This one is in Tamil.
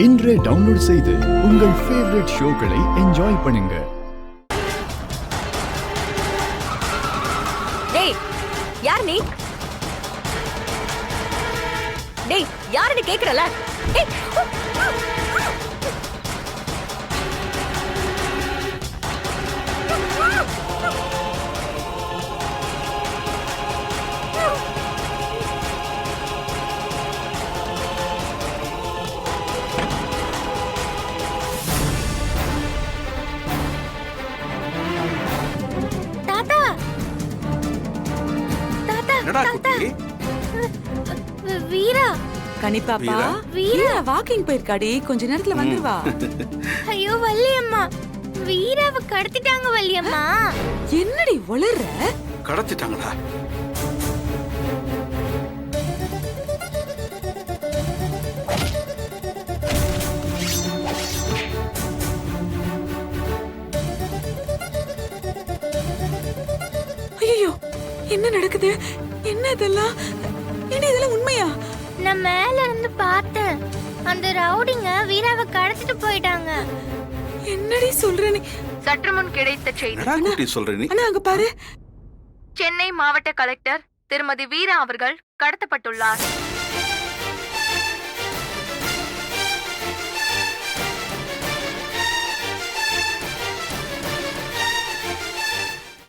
இன்றே டவுன்லோட் செய்து உங்கள் ஃபேவரட் ஷோக்களை என்ஜாய் பண்ணுங்க. டேய் யார் நீ? டேய் யாருன்னு கேக்குறல? டேய் வீரா கனிப்பாப்பா வீரா வாக்கிங் போயிருக்காடி, கொஞ்ச நேரத்துல வந்துருவா. ஐயோ வள்ளியம்மா, வீராவை கடத்திட்டாங்க வள்ளியம்மா. என்னடி உளற? கடத்திட்டாங்களா? ஐயோ என்ன நடக்குது? என்ன இதெல்லாம்? என்ன இதெல்லாம் உண்மையா? நான் மேல இருந்து பார்த்தேன், அந்த ரவுடிங்க வீராவை கடத்திட்டு போயிட்டாங்க. என்னடி சொல்ற நீ? சற்று முன் கிடைத்த செய்தி. சொல்ற நீ? அண்ணா அங்க பாரு. சென்னை மாவட்ட கலெக்டர் திருமதி வீரா அவர்கள் கடத்தப்பட்டுள்ளார்.